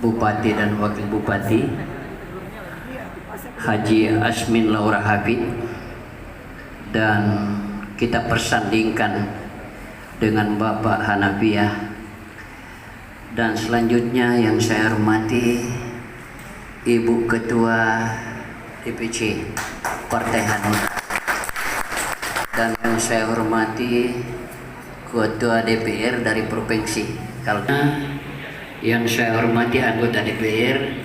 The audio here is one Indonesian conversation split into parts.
Bupati dan Wakil Bupati Haji Asmin Laura Hafid, dan kita persandingkan dengan Bapak Hanafiah. Dan selanjutnya yang saya hormati Ibu Ketua DPC Partai Hanura, dan yang saya hormati Ketua DPR dari Provinsi Kalteng, yang saya hormati anggota DPR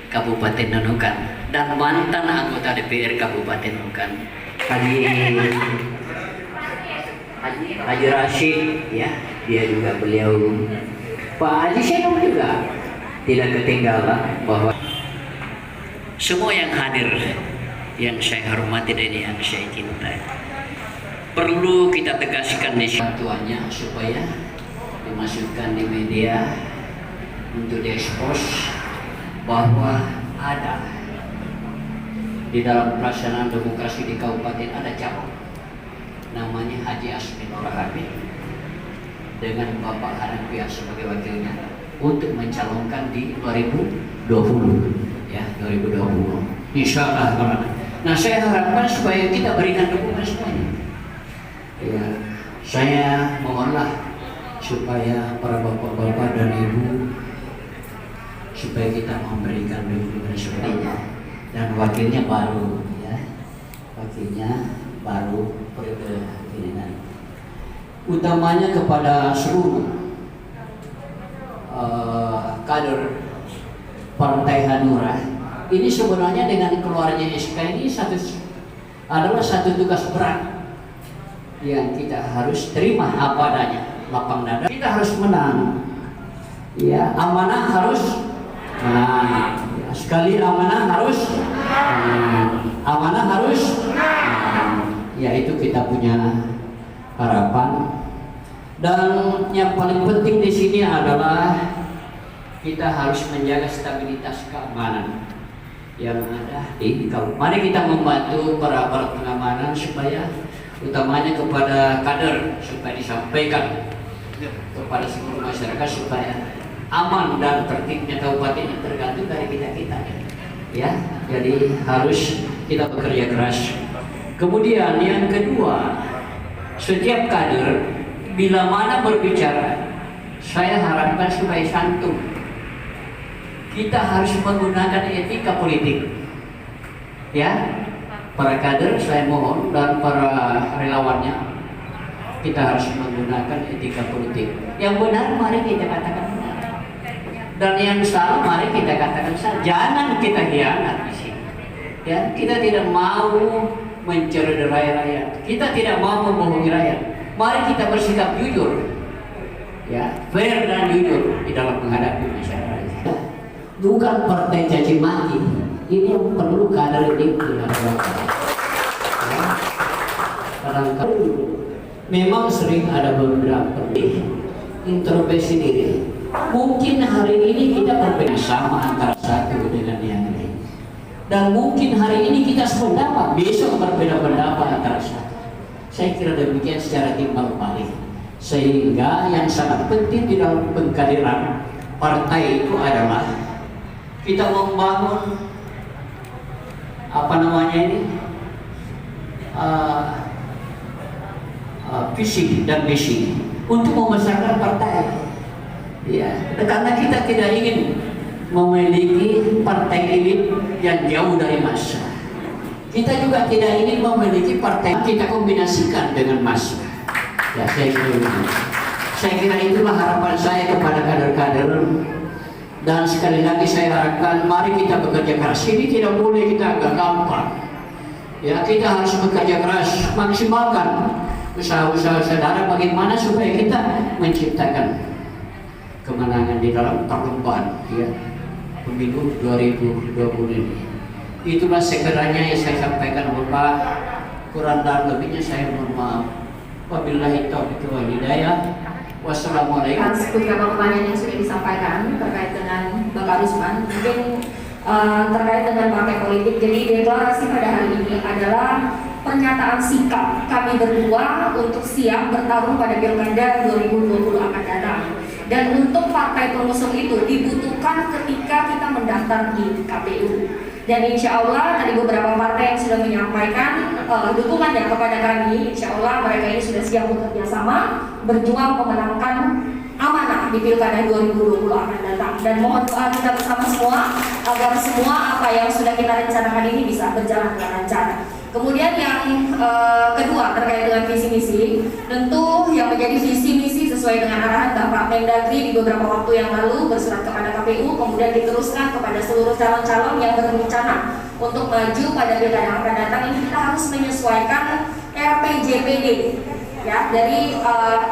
Kabupaten Nunukan dan mantan anggota DPR Kabupaten Nunukan Haji Rashid, ya, dia juga beliau Pak Haji Senum juga tidak ketinggalan, bahwa semua yang hadir yang saya hormati dan yang saya cintai, perlu kita tegaskan di bantuannya supaya dimasukkan di media untuk diekspos bahwa ada di dalam pelaksanaan demokrasi di kabupaten ada calon namanya Haji Asmin Laura Hafid dengan Bapak Hanafiah sebagai wakilnya untuk mencalonkan di 2020, ya, 2020 insya Allah. Nah, saya harapkan supaya kita berikan dukungan semuanya, ya. Saya mohonlah supaya para bapak-bapak dan ibu supaya kita memberikan dukungan semuanya, dan wakilnya baru, ya, wakilnya baru periode ini nanti. Utamanya kepada seluruh kader Partai Hanura. Ini sebenarnya dengan keluarnya SK ini adalah satu tugas berat yang kita harus terima apa adanya, lapang dada. Kita harus menang, ya, amanah harus menang, ya, sekali amanah harus ya, itu kita punya harapan. Dan yang paling penting di sini adalah kita harus menjaga stabilitas keamanan yang ada di kabupaten. Mari kita membantu para pengamanan supaya utamanya kepada kader, supaya disampaikan kepada seluruh masyarakat supaya aman dan tertibnya kabupaten ini tergantung dari kita, ya. Jadi harus kita bekerja keras. Kemudian yang kedua, setiap kader bila mana berbicara, saya harapkan supaya santun. Kita harus menggunakan etika politik, ya. Para kader saya mohon, dan para relawannya, kita harus menggunakan etika politik. Yang benar mari kita katakan benar, dan yang salah mari kita katakan salah. Jangan kita hianat di sini, ya. Kita tidak mau mencederai rakyat, kita tidak mau membohongi rakyat. Mari kita bersikap jujur, ya, fair dan jujur di dalam menghadapi masyarakat. Bukan partai caci maki, ini yang perlu kader ini dilakukan. Ya. Kadang-kadang memang sering ada beberapa introspeksi diri. Mungkin hari ini kita berbeda sama antara satu dengan yang lain, dan mungkin hari ini kita sependapat, besok berbeda pendapat antara satu. Saya kira demikian secara timbal balik, sehingga yang sangat penting di dalam pengkaderan partai itu adalah kita membangun visi dan misi untuk membesarkan partai, ya. Karena kita tidak ingin memiliki partai elit yang jauh dari massa. Kita juga tidak ingin memiliki partai kita kombinasikan dengan massa. Ya, saya kira itulah harapan saya kepada kader-kader. Dan sekali lagi saya harapkan mari kita bekerja keras. Ini tidak boleh kita agak gampang. Ya, kita harus bekerja keras, maksimalkan usaha-usaha saudara bagaimana supaya kita menciptakan kemenangan di dalam perlombaan, ya, pemilu 2020 ini. Itulah sekiranya yang saya sampaikan, Bapak. Kurang dan lebihnya saya mohon maaf. Wabillahi taufiq wal hidayah. Wassalamualaikum. Beberapa pertanyaan yang sudah disampaikan terkait dengan Bapak Rusman, mungkin terkait dengan partai politik. Jadi deklarasi pada hari ini adalah pernyataan sikap kami berdua untuk siap bertarung pada Pilkada 2020 akan datang. Dan untuk partai pengusung itu dibutuhkan ketika kita mendaftar di KPU. Dan insya Allah tadi beberapa partai yang sudah menyampaikan dukungannya kepada kami, insya Allah mereka ini sudah siap bekerja sama berjuang memenangkan amanah di Pilkada 2020 akan datang. Dan mohon doa kita bersama semua agar semua apa yang sudah kita rencanakan ini bisa berjalan dengan lancar. Kemudian yang kedua terkait dengan visi misi, tentu yang menjadi visi misi sesuai dengan arahan Bapak Mendagri di beberapa waktu yang lalu bersurat kepada KPU, kemudian diteruskan kepada seluruh calon-calon yang berencana untuk maju pada pilkada yang akan datang ini, kita harus menyesuaikan RPJPD. Ya, dari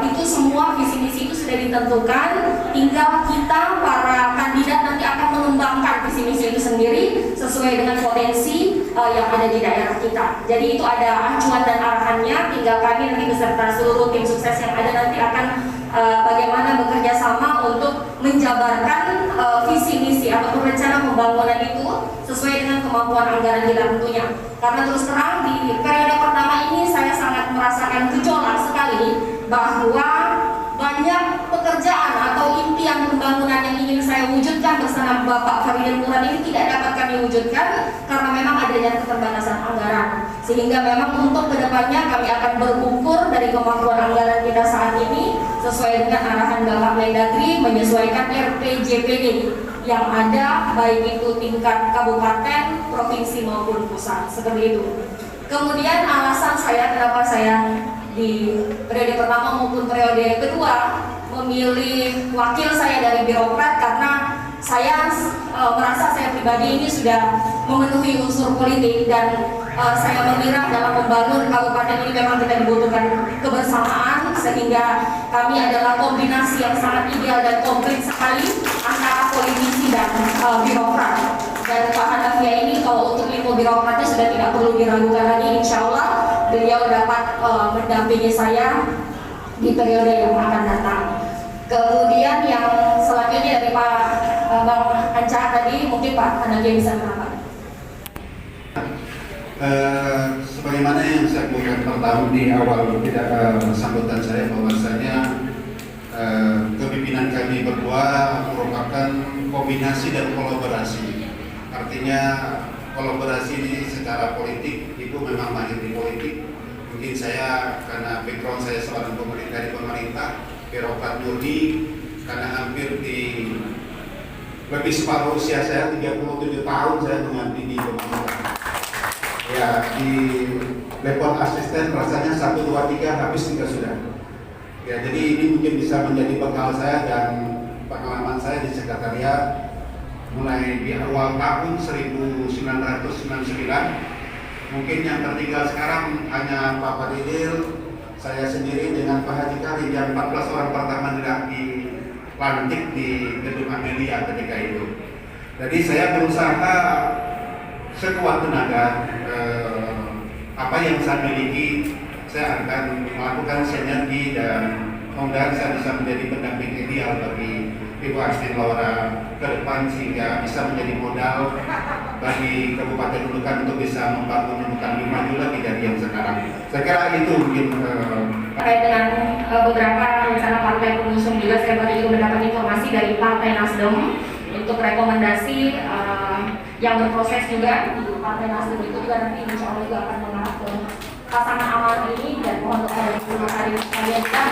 itu semua visi misi itu sudah ditentukan, tinggal kita para kandidat nanti akan mengembangkan visi misi itu sendiri sesuai dengan potensi yang ada di daerah kita. Jadi itu ada acuan dan arahannya, tinggal kami nanti beserta seluruh tim sukses yang ada nanti akan bagaimana bekerja sama untuk menjabarkan visi misi atau rencana pembangunan itu sesuai dengan kemampuan anggaran kita tentunya. Karena terus terang di periode pertama ini saya sangat merasakan gejolak sekali bahwa banyak pekerjaan atau impian pembangunan yang ingin saya wujudkan bersama Bapak Faridil Quran ini tidak dapat kami wujudkan karena memang adanya keterbatasan anggaran. Sehingga memang untuk kedepannya kami akan berukur dari kemampuan anggaran kita saat ini sesuai dengan arahan Bapak Mendagri menyesuaikan RPJPD yang ada baik itu tingkat kabupaten, provinsi maupun pusat, seperti itu. Kemudian alasan saya kenapa saya di periode pertama maupun periode kedua memilih wakil saya dari birokrat karena saya merasa saya pribadi ini sudah memenuhi unsur politik dan saya mengira dalam membangun kabupaten ini memang kita dibutuhkan kebersamaan sehingga kami adalah kombinasi yang sangat ideal dan komplit sekali antara politisi dan birokrat. Dan Pak Hanafia ini kalau untuk ilmu birokratnya sudah tidak perlu diragukan lagi, insya Allah beliau dapat mendampingi saya di periode yang akan datang. Kemudian yang selanjutnya dari Pak Bang Anca tadi, mungkin Pak Hanafia bisa menambah. Sebagaimana yang saya bukan pertama di awal tidak sambutan saya bahwasanya kepimpinan kami berdua merupakan kombinasi dan kolaborasi. Artinya kolaborasi ini secara politik itu memang mahir di politik. Mungkin saya karena background saya seorang dari pemerintah, birokrat murni, karena hampir di lebih separuh usia saya 37 tahun saya mengabdi di pemerintah. Ya, di level asisten rasanya 1, 2, 3 habis juga sudah. Ya, jadi ini mungkin bisa menjadi bekal saya dan pengalaman saya di sekretariat mulai di awal tahun 1999. Mungkin yang tertinggal sekarang hanya Pak Faridil, saya sendiri dengan Pak Haji Karim yang 14 orang pertama dilantik di gedung media ketika itu. Jadi saya berusaha sekuat tenaga, apa yang saya miliki saya akan melakukan sinergi dan mudah-mudahan saya bisa menjadi pendamping ideal bagi Ibu Astin Laura ke depan sehingga bisa menjadi modal bagi Kabupaten Nunukan untuk bisa membangun Nunukan lebih maju lagi dari yang sekarang. Saya kira itu mungkin terkait dengan beberapa rencana partai pengusung juga saya baru juga mendapat informasi dari Partai Nasdem untuk rekomendasi yang berproses juga di Partai Nasdem itu juga nanti insya Allah juga akan mengarah ke pasangan amanah ini dan mohon doa dari semua hari sekalian juga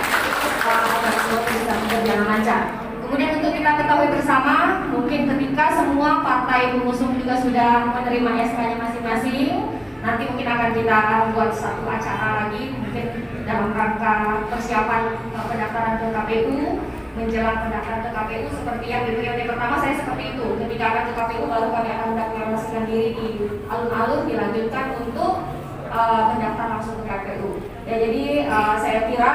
agar semua bisa berjalan lancar. Kemudian untuk kita ketahui bersama, mungkin ketika semua partai pengusung juga sudah menerima SK-nya masing-masing, nanti mungkin akan kita buat satu acara lagi mungkin dalam rangka persiapan pendaftaran ke KPU, menjelang pendaftaran ke KPU seperti yang di periode pertama saya seperti itu. Ketika akan ke KPU baru kami akan mendeklarasikan diri di alun-alun, dilanjutkan untuk mendaftar langsung ke KPU. Ya, jadi saya kira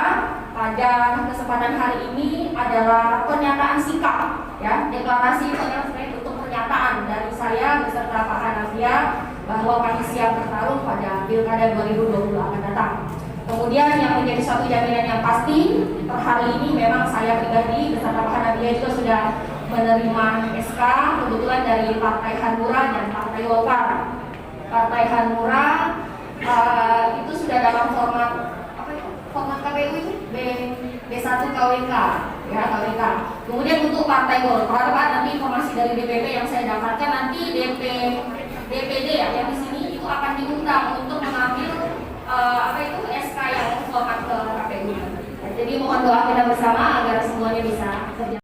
pada kesempatan hari ini adalah pernyataan sikap, ya, deklarasi itu adalah sebenarnya bentuk pernyataan dari saya beserta Pak Hanafia bahwa kami siap bertarung pada Pilkada 2020 akan datang. Kemudian yang menjadi suatu jaminan yang pasti per hari ini memang saya pribadi beserta Pak Hanafia juga sudah menerima SK kebetulan dari Partai Hanura dan Partai Golkar. Partai Hanura itu sudah dalam format apa itu? Format KPU itu B1 KWK, ya KWK. Kemudian untuk Partai Golkar, Pak, nanti informasi dari DPP yang saya dapatkan nanti DPD ya, yang di sini itu akan diundang untuk mengambil SK yang format ke KPU. Jadi mohon doa kita bersama